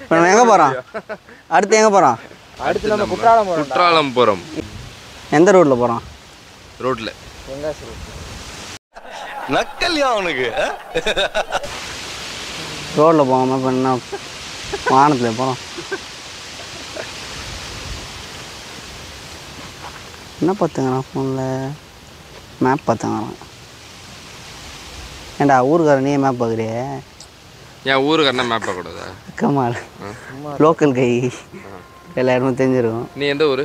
இப்போ நம்ம எங்கே போகிறோம்? அடுத்து எங்கே போகிறோம்? அடுத்து நம்ம குற்றாலம் போகிறோம். எந்த ரோட்டில் போகிறோம்? ரோட்டில் எங்காசி ரோட். நக்கல்யா அவனுக்கு. ரோட்டில் போகாமல் இப்போ என்ன வானத்தில் போகிறோம். என்ன பார்த்துங்கிறான் ஃபோனில்? மேப் பார்த்துங்கிறான். ஏண்டா ஊருக்காரன் நீ மேப் பார்க்குறியே? என் ஊருக்காரனா மேப் பார்க்கக்கூடாதா? கமால் லோக்கல் கை எல்லாருமே தெரிஞ்சிருக்கும். நீ எந்த ஊர்?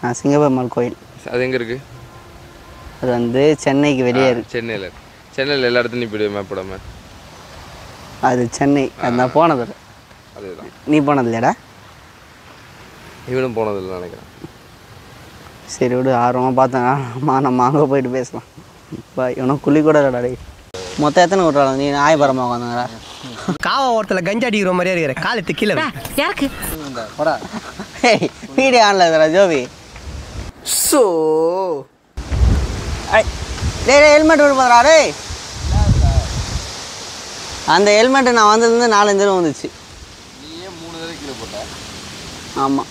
நான் சிங்கப்பெருமாள் கோயில். அது எங்கே இருக்குது? அது வந்து சென்னைக்கு வெளியே இருக்கு. சென்னையில் எல்லா இடத்துலையும் போய்டு மேப் போடாமல். அது சென்னை. அது நான் போனதில்லை. அதுதான். நீ போனது இல்லையாடா? இவனும் போனதில்லை நினைக்கிறேன். சரி விடு, ஆர்வமாக பார்த்தேன். நம்ம அங்கே போயிட்டு பேசலாம். இப்போ இவனும் குழி கூட இல்லைடா. மொத்தம் எத்தனை குற்றாலம்? நீ ஆயபரமாக உட்காந்துங்கிற காவா ஓரத்தில் கஞ்சா அடிக்கிற மாதிரியே இருக்கிற காலத்து கீழே யாருக்கு வீடியோ ஆன்ல இருக்கிற ஜோபி. ஸோ ஹெல்மெட் விட்டு போதுரா டே. அந்த ஹெல்மெட்டு நான் வந்ததுலேருந்து 4-5 தடவை வந்துச்சு. நீயே 3 தடவை கீழே போட்ட. ஆமாம்.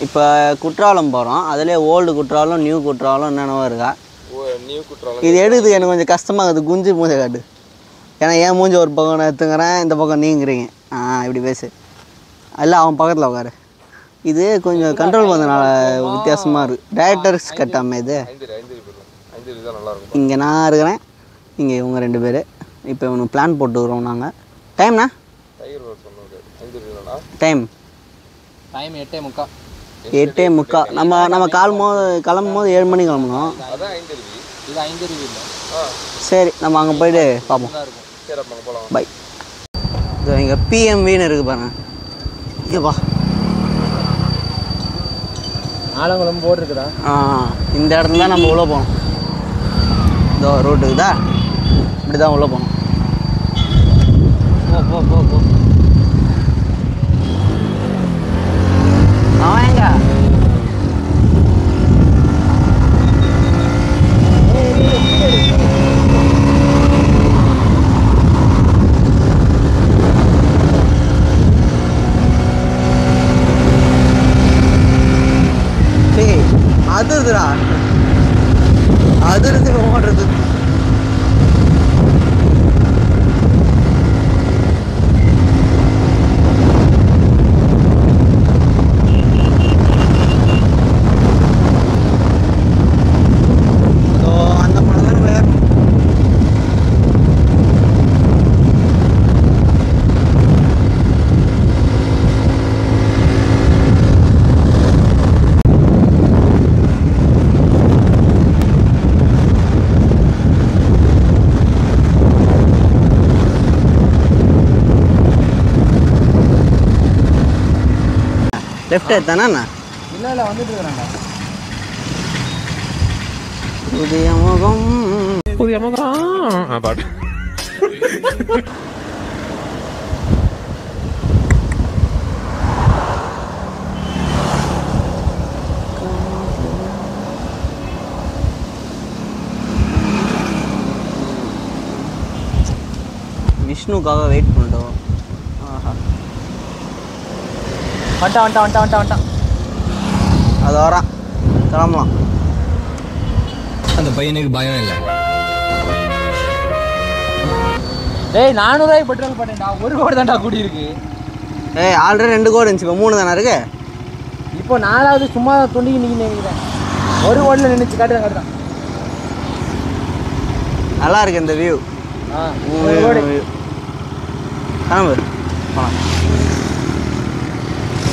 இப்போ குற்றாலம் போகிறோம். அதிலே ஓல்டு குற்றாலம் நியூ குற்றாலம் என்னென்னவோ இருக்கா. நியூ குற்றாலம் இது எடுக்கிறதுக்கு எனக்கு கொஞ்சம் கஷ்டமாக இருக்குது. குஞ்சு மூஞ்சை காட்டு. ஏன்னா என் மூஞ்சி ஒரு பக்கம் நான் எடுத்துக்கிறேன், இந்த பக்கம் நீங்கிறீங்க. இப்படி பேசு. இல்லை அவன் பக்கத்தில் உட்காரு. இது கொஞ்சம் கண்ட்ரோல் பண்ணதுனால வித்தியாசமாக இருக்குது. டேரக்டர்ஸ் கட்டாமல் இது இங்கே நான் இருக்கிறேன், இங்கே இவங்க 2 பேர். இப்போ இவனுக்கு பிளான் போட்டுக்கிறோம் நாங்கள். டைம்ண்ணா? டைம் 8:45. நம்ம கிளம்பும் போது 7 மணிக்கு கிளம்பணும். சரி நம்ம அங்கே போய்ட்டு பார்ப்போம். பை. இதோ இங்கே பிஎம்வின்னு இருக்குது பாருங்க. இங்கேப்பா ஆலங்குளம் போர்டு இருக்குதா? இந்த இடத்துல தான் நம்ம உள்ளே போகணும். இதோ ரோட்டு இருக்குதா, இப்படி தான் உள்ளே போகணும். போ அவன் எங்க? அதுடா அதிர்ந்து ஓடுறது. லெஃப்ட் எடுத்தானா? இல்லை வந்துட்டு இருக்கிறான்டா. புதிய முகம் பாட்டு. விஷ்ணுக்காக வெயிட் பண்ணிட்டோம். வந்துட்டான். அது வரான், கிளம்பலாம். அந்த பையனுக்கு பயம் இல்லை. டேய் 400 ரூபாய்க்கு பெட்ரோல் போட்டேன்டா. 1 கோடி தான்டா கூடி இருக்கு. ஆல்ரெடி 2 கோடி இருந்துச்சு, இப்போ 3 தானே இருக்கு. இப்போ 4வது சும்மா தொண்டிக்கு நிற்கிறேன். 1 கோடியில் நின்றுச்சு. காட்டுதான். நல்லா இருக்கு இந்த வியூ. 1 கோடி கிளம்பு போகலாம்.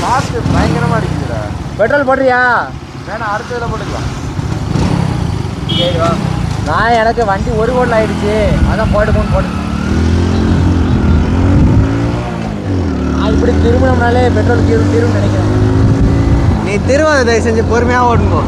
காற்று பயங்கரமாக அடிக்குதுடா. பெட்ரோல் போடுறியா? வேணா அடுத்ததில் போட்டுக்கலாம். சரி வா. நான் எனக்கு வண்டி 1 கோடியில் ஆயிடுச்சு, அதான் போட்டு நான் இப்படி திரும்பினோம்னாலே பெட்ரோல் தீரும் நினைக்கிறேன். நீ திருவாத தயவு செஞ்சு பொறுமையாக ஓடுங்கோ.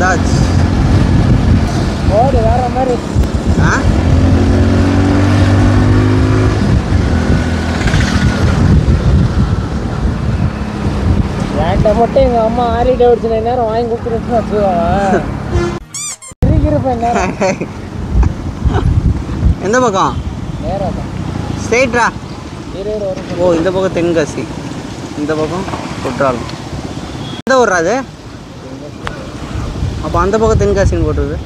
வந்தாச்சு. ஓடு வேற மாதிரி. ஆ என்கிட்ட மட்டும் எங்கள் அம்மா ஆறிட்டு வச்சு நேரம் வாங்கி கொடுத்துருச்சுன்னு வச்சுக்கோங்க. இருப்பேன் நேரம். எந்த பக்கம்? நேரம் தான் ஸ்ட்ரெயிட்டா. வரும். ஓ இந்த பக்கம் தென்காசி, இந்த பக்கம் குற்றாலம். எந்த ஊர் அது? அப்போ அந்த பக்கம் தென்காசின்னு போட்டுருது.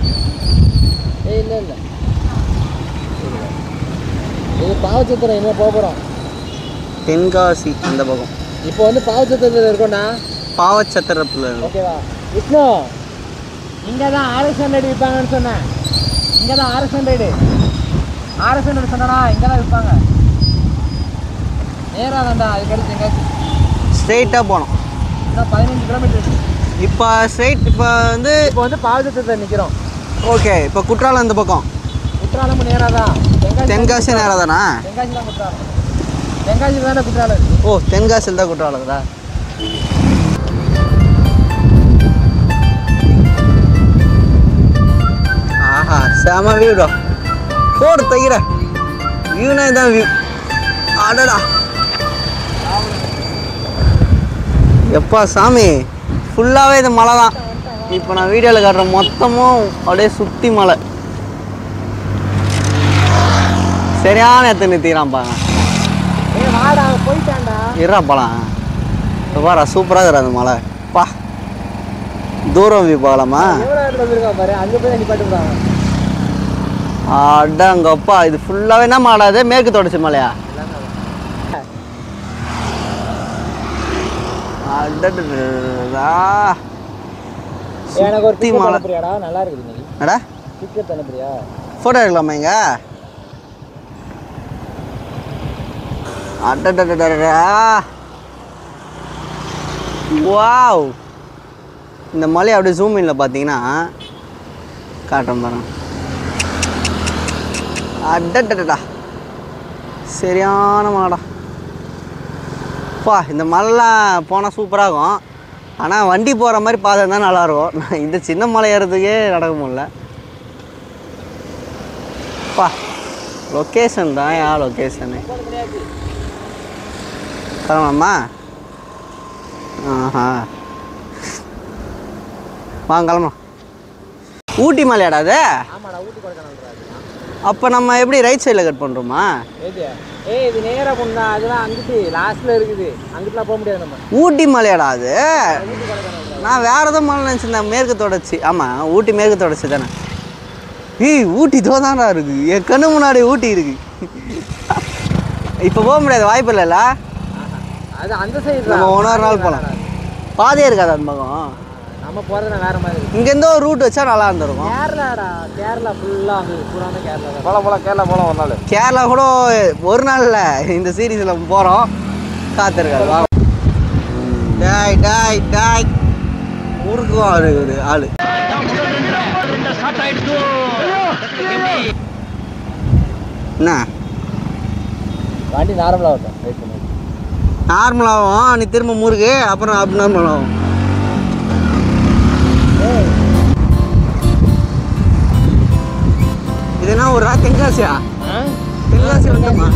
இல்லை இல்லை இது பாவச்சத்திரம் இனிமேல் போக போகிறோம். தென்காசி அந்த பக்கம். இப்போ வந்து பாவச்சத்திரத்தில் இருக்கோம்டா. பாவச்சத்திரத்தில். ஓகேவா விஷ்ணு? இங்கே தான் RS100 விற்பாங்கன்னு சொன்னேன். இங்கே தான் RS100 சொன்னா இங்கே தான் விற்பாங்க. நேராக தான்டா. அது கழிச்சு எங்காச்சு ஸ்ட்ரெயிட்டாக போனோம். இன்னும் 15 கிலோமீட்டர். இப்போ ஸ்ட்ரெயிட் இப்போ வந்து பாவச்சத்திரத்தில் நிற்கிறோம். ஓகே. இப்போ குற்றாலம் இந்த பக்கம். குற்றாலமும் நேராக தான். தென்காசி நேராக தானா? தென்காசி தான் குற்றாலம். தென்காசியில் தானே குற்றாலம். ஓ தென்காசியில் தான் குற்றாலம்தா. ஆஹா செம வியூடா. போடு தைக்கிற வியூனா இதான் வியூ. அடடா எப்பா சாமி, ஃபுல்லாகவே இது மலை தான். இப்போ நான் வீடியோவில் காட்டுற மொத்தமும் அப்படியே சுற்றி மலை. சரியான இடத்துல நிறுத்திக்கிறான் பாங்க. போயிட்டான்டா இருறா போகலாம். இப்போ பாரா சூப்பராக இருக்கிற அந்த மலை. பா தூரம் வியூ பார்க்கலாமா? பாரு அங்கே போய் நிப்பாட்டு விடுறாங்க. அடங்கப்பா இது ஃபுல்லாகவே என்ன மலை? அது மேற்கு தொடர்ச்சி மலையா? அடடா எனக்கு ஒரு சுத்தி மலை. அனுப்புறியாடா? நல்லா இருக்குது. நீ என்னடா டிக்கெட் அனுப்புறியா? ஃபோட்டோ எடுக்கலாமா இங்க? அடடடடா வாவ். இந்த மலை அப்படியே ஜூம் இன்ல பார்த்தீங்கன்னா காட்டுறேன் பாருங்க. அடடடடா சரியான மலைடா. பா இந்த மலைலாம் போனால் சூப்பராக இருக்கும். ஆனால் வண்டி போகிற மாதிரி பாதை தான் நல்லாயிருக்கும். நான் இந்த சின்ன மலை ஏறதுக்கே நடக்க முடியல. பா லொக்கேஷன் தான் யா லொக்கேஷனு. கிளம்பலாமா? ஆஹா வாங்க கிளம்பலாம். ஊட்டி மலையாடா அது? ஆமாடா ஊட்டி கொடைக்கானல். அப்போ நம்ம எப்படி ரைட் சைடில் கட் பண்ணுறோமா? இது நேராக போனா அதெல்லாம் அங்கிட்டு லாஸ்ட்டில் இருக்குது. அங்கிட்டுலாம் போக முடியாது நம்ம. ஊட்டி மலையாடா அது? நான் வேறு எதுவும் மலை நினச்சிருந்தேன். மேற்கு தொடர்ச்சி. ஆமாம் ஊட்டி மேற்கு தொடர்ச்சி தானே. ஊட்டி தோதானா இருக்குது. என் கண்ணு முன்னாடி ஊட்டி இருக்குது. இப்போ போக முடியாது, வாய்ப்பு இல்லைல்ல. அது அந்த சைடு நம்ம இன்னொரு நாள் போகலாம். பாதையே இருக்காது அந்த பக்கம். நம்ம போகிறதுனா வேறு மாதிரி. இங்கேருந்து ஒரு ரூட் வச்சா நல்லா இருந்திருக்கும். கேரளாடா. கேரளா ஃபுல்லாக அங்கே பூராமே கேரளா தான். போகலாம் கேரளா போகலாம் ஒரு நாள். கேரளா கூட ஒரு நாள் இல்லை, இந்த சீரீஸில் போகிறோம். காத்திருக்காது வா. டாய் டாய் டாய் ஊருக்கு இருக்குது ஆள். என்ன வண்டி நார்மலாக இருக்கும். வெயிட் பண்ணி நார்மலாகும். நீ திரும்ப முறுக்கு அப்புறம் அப் நார்மல் ஆகும். இது என்ன ஒரு தென்காசியா? தென்காசி வந்துமா?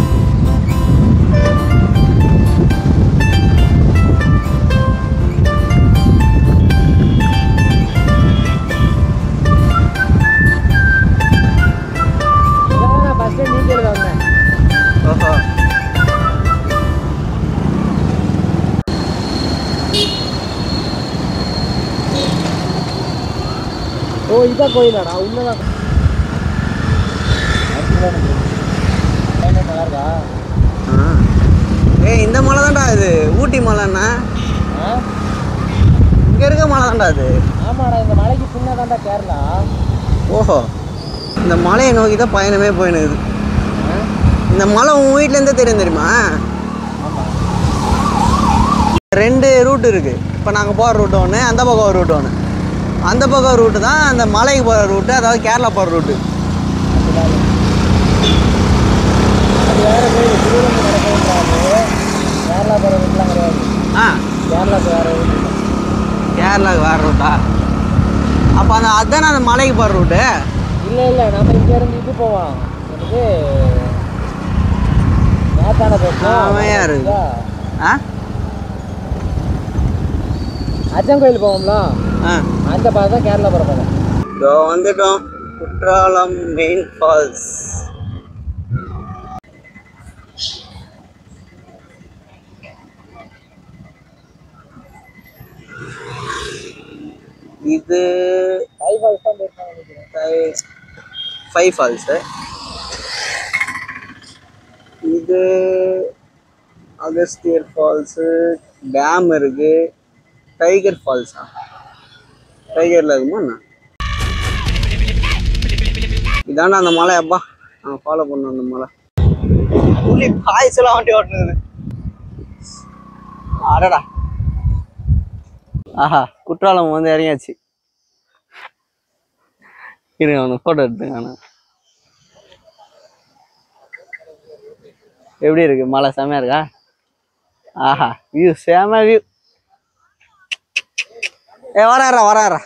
நான் ஃபஸ்ட்டு நீச்சல் வந்தேன். ஓஹோ ஓ இதான் கோயிலாடா? உள்ளதான். நல்லா இருக்கா? இந்த மலை தான்டா இது. ஊட்டி மலைன்னா இங்கே இருக்க மலை தான்டா அது. ஆமாடா இந்த மலைக்கு பின்னதான்டா கேரளா. ஓஹோ இந்த மலையை நோக்கி தான் பயணமே போயினுக்குது. இந்த மலை உன் வீட்டிலேருந்தே தெரியும் தெரியுமா? ரெண்டு ரூட் இருக்குது. இப்போ நாங்கள் போகிற ரூட்டு ஒன்று, அந்த பக்கம் ஒரு ரூட்டு ஒன்று. அந்த பக்கம் ரூட்டு தான் அந்த மலைக்கு போகிற ரூட்டு, அதாவது கேரளா போகிற ரூட்டு. அது வேறு கோயில். திருவள்ளூர் நடக்கிறது கேரளா போகிற ரூட்லாம் கிடையாது. ஆ கேரளாவுக்கு வேறு ரூட். கேரளாவுக்கு வேறு ரூட்டா? அப்போ அப்போ அதுதானே அந்த மலைக்கு போகிற ரூட்டு? இல்லை நம்ம இங்கே இருந்து இது போவோம். எனக்கு நேத்தான செமையாக இருக்குது. ஆ அச்சங்கோயில் போவோம்ல, அந்த பாதை தான் கேரளா போகிற பாதை. இதோ வந்துட்டோம், குற்றாலம் மெயின் ஃபால்ஸ். இது 5 ஃபால்ஸு. இது அகஸ்தியர் ஃபால்ஸு, டேம் இருக்கு. டைகர் ஃபால்ஸா? டைகரில் இருக்குமா என்ன? இதாண்டா அந்த மலை. அப்பா நாங்கள் ஃபாலோ பண்ணோம் அந்த மலை. புள்ளி பாய்ஸ்லாம் வண்டி ஓட்டுனது. அடடா. ஆஹா, குற்றாலம் வந்து இறங்கியாச்சு. இருங்க அவனுக்கு ஃபோட்டோ எடுத்துங்க. ஆனால் எப்படி இருக்கு மலை? செமையா இருக்கா? ஆஹா, வியூ செம வியூ. வராறா